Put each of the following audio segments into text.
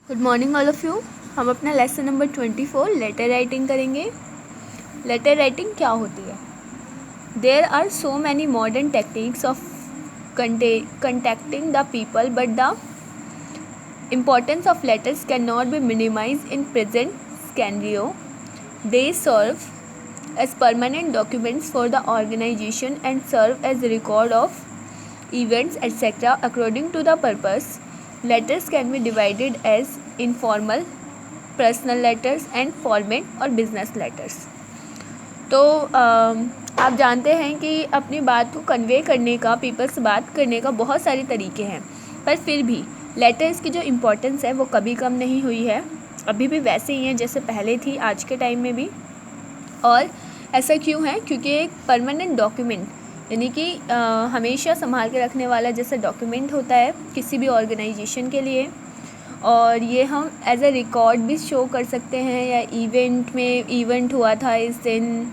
Good morning all of you. हम अपना lesson number 24 letter writing करेंगे। लेटर राइटिंग क्या होती है? There are so many modern techniques of contacting the people, but the importance of letters cannot be minimized in present scenario. They serve as permanent documents for the organization and serve as a record of events, etc. According to the purpose, letters can be divided as informal, personal letters and format और business letters. तो आप जानते हैं कि अपनी बात को convey करने का, पीपल से बात करने का बहुत सारे तरीके हैं, पर फिर भी लेटर्स की जो इम्पोर्टेंस है वो कभी कम नहीं हुई है, अभी भी वैसे ही हैं जैसे पहले थी, आज के टाइम में भी। और ऐसा क्यों है? क्योंकि एक परमानेंट डॉक्यूमेंट यानी कि हमेशा संभाल के रखने वाला जैसा डॉक्यूमेंट होता है किसी भी ऑर्गेनाइजेशन के लिए, और ये हम एज अ रिकॉर्ड भी शो कर सकते हैं, या इवेंट हुआ था इस दिन,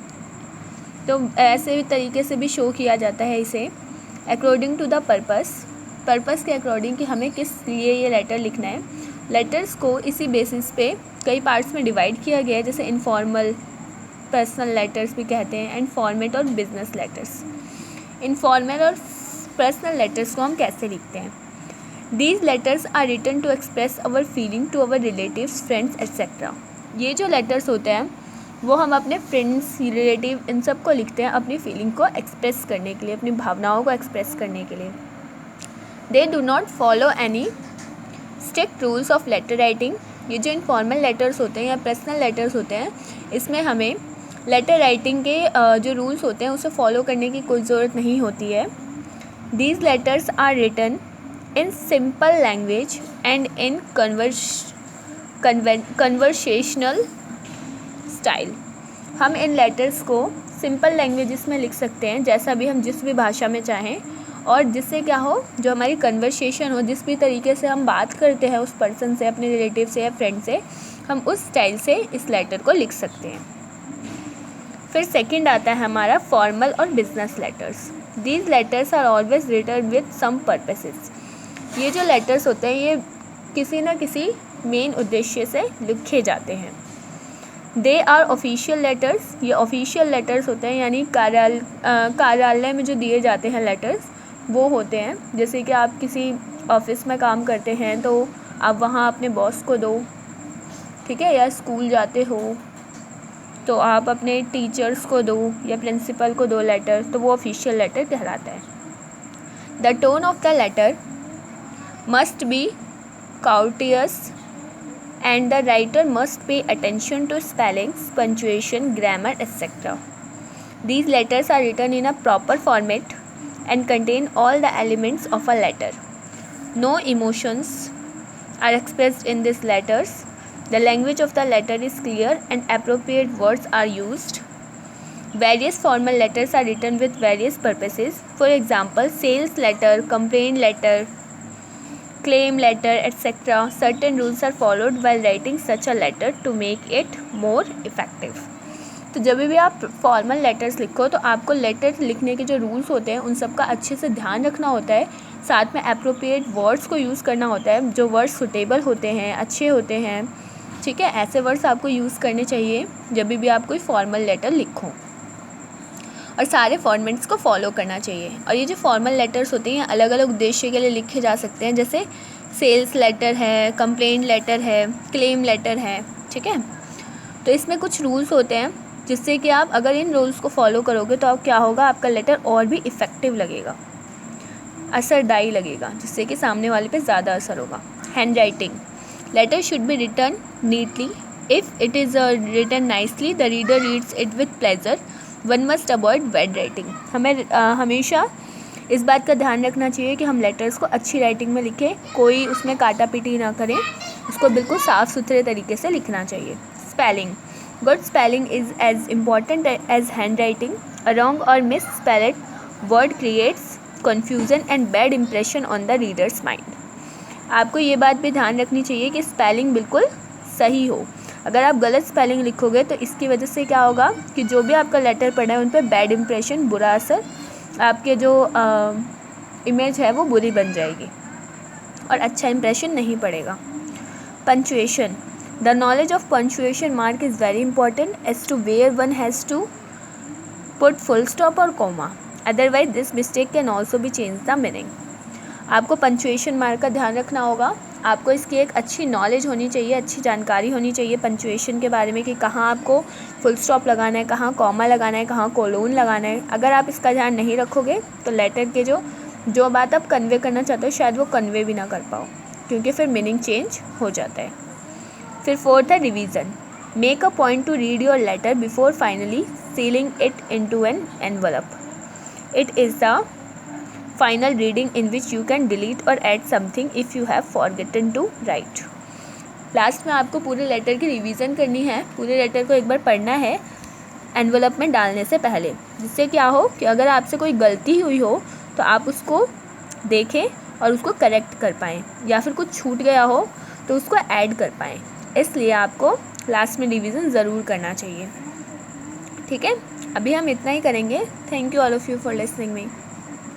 तो ऐसे तरीके से भी शो किया जाता है इसे। अकॉर्डिंग टू द पर्पस के अकॉर्डिंग कि हमें किस लिए ये लेटर लिखना है। लेटर्स को इसी बेसिस पे कई पार्ट्स में डिवाइड किया गया है, जैसे इनफॉर्मल, पर्सनल लेटर्स भी कहते हैं, एंड फॉर्मेट और बिजनेस लेटर्स। इनफॉर्मल और पर्सनल लेटर्स को हम कैसे लिखते हैं? These letters are written to express our feeling to our relatives, friends, etc. ये जो लेटर्स होते हैं वो हम अपने फ्रेंड्स, रिलेटिव, इन सब को लिखते हैं अपनी फीलिंग को एक्सप्रेस करने के लिए, अपनी भावनाओं को एक्सप्रेस करने के लिए। They do not follow any strict rules of letter writing. ये जो इनफॉर्मल लेटर्स होते हैं या पर्सनल लेटर्स होते हैं, इसमें हमें लेटर राइटिंग के जो रूल्स होते हैं उसे फॉलो करने की कोई ज़रूरत नहीं होती है। These letters are written in simple language and in conversational style. हम इन लेटर्स को सिंपल लैंग्वेजेस में लिख सकते हैं, जैसा भी हम जिस भी भाषा में चाहें, और जिससे क्या हो, जो हमारी कन्वर्सेशन हो, जिस भी तरीके से हम बात करते हैं उस पर्सन से, अपने रिलेटिव से या फ्रेंड से, हम उस स्टाइल से इस लेटर को लिख सकते हैं। फिर सेकंड आता है हमारा फॉर्मल और business letters. These letters are always written with some purposes. ये जो लेटर्स होते हैं ये किसी न किसी मेन उद्देश्य से लिखे जाते हैं। They are official letters. ये ऑफिशियल लेटर्स होते हैं, यानी कार्यालय में जो दिए जाते हैं लेटर्स वो होते हैं। जैसे कि आप किसी ऑफिस में काम करते हैं तो आप वहाँ अपने बॉस को दो, ठीक है, या स्कूल जाते हो तो आप अपने टीचर्स को दो या प्रिंसिपल को दो लेटर, तो वो ऑफिशियल लेटर कहलाता है। The tone of the letter must be courteous and the writer must pay attention to spellings, punctuation, grammar, etc. These letters are written in a proper format and contain all the elements of a letter. No emotions are expressed in these letters. The language of the letter is clear and appropriate words are used. Various formal letters are written with various purposes. For example, sales letter, complaint letter, claim letter, etc. Certain rules are followed while writing such a letter to make it more effective. तो जब भी आप formal letters लिखो तो आपको letter लिखने के जो रूल्स होते हैं उन सब का अच्छे से ध्यान रखना होता है, साथ में अप्रोप्रिएट वर्ड्स को यूज़ करना होता है, जो वर्ड्स सुटेबल होते हैं, अच्छे होते हैं, ठीक है, ऐसे वर्ड्स आपको यूज़ करने चाहिए जब भी आप कोई फॉर्मल लेटर लिखो, और सारे फॉर्मेट्स को फॉलो करना चाहिए। और ये जो फॉर्मल लेटर्स होते हैं अलग अलग उद्देश्य के लिए लिखे जा सकते हैं, जैसे सेल्स लेटर है, कंप्लेंट लेटर है, क्लेम लेटर है, ठीक है। तो इसमें कुछ रूल्स होते हैं जिससे कि आप अगर इन रूल्स को फॉलो करोगे तो अब क्या होगा, आपका लेटर और भी इफ़ेक्टिव लगेगा, असरदायी लगेगा, जिससे कि सामने वाले पे ज़्यादा असर होगा। Handwriting. Letter should be written neatly. If it is written nicely the reader reads it with pleasure. One must avoid bad writing. हमें हमेशा इस बात का ध्यान रखना चाहिए कि हम लेटर्स को अच्छी राइटिंग में लिखें, कोई उसमें काटा पीटी ना करें, उसको बिल्कुल साफ़ सुथरे तरीके से लिखना चाहिए। Spelling. Good spelling is as important as handwriting. A wrong और misspelled word creates confusion and bad impression on the reader's mind. आपको ये बात भी ध्यान रखनी चाहिए कि स्पेलिंग बिल्कुल सही हो। अगर आप गलत स्पेलिंग लिखोगे तो इसकी वजह से क्या होगा कि जो भी आपका लेटर पढ़ा है उन पर बैड इम्प्रेशन, बुरा असर, आपके जो इमेज है वो बुरी बन जाएगी और अच्छा इम्प्रेशन नहीं पड़ेगा। Punctuation, the knowledge of punctuation mark is very important as to where one has to put full stop और comma, otherwise this mistake can also be change the meaning. आपको पंचुएशन मार्क का ध्यान रखना होगा, आपको इसकी एक अच्छी नॉलेज होनी चाहिए, अच्छी जानकारी होनी चाहिए पंचुएशन के बारे में कि कहाँ आपको फुल स्टॉप लगाना है, कहाँ कॉमा लगाना है, कहाँ कोलोन लगाना है। अगर आप इसका ध्यान नहीं रखोगे तो लेटर के जो बात आप कन्वे करना चाहते हो शायद वो कन्वे भी ना कर पाओ, क्योंकि फिर मीनिंग चेंज हो जाता है। फिर फोर्थ है revision, make a point to read your letter before finally sealing it into an envelope. It is the final reading in which you can delete or add something if you have forgotten to write। Last में आपको पूरे letter की revision करनी है, पूरे letter को एक बार पढ़ना है एनवलप में डालने से पहले, जिससे क्या हो कि अगर आपसे कोई गलती हुई हो तो आप उसको देखें और उसको करेक्ट कर पाएँ, या फिर कुछ छूट गया हो तो उसको ऐड कर पाएँ। इसलिए आपको लास्ट में रिवीजन ज़रूर करना चाहिए। ठीक है, अभी हम इतना ही करेंगे। Thank you all of you for listening me.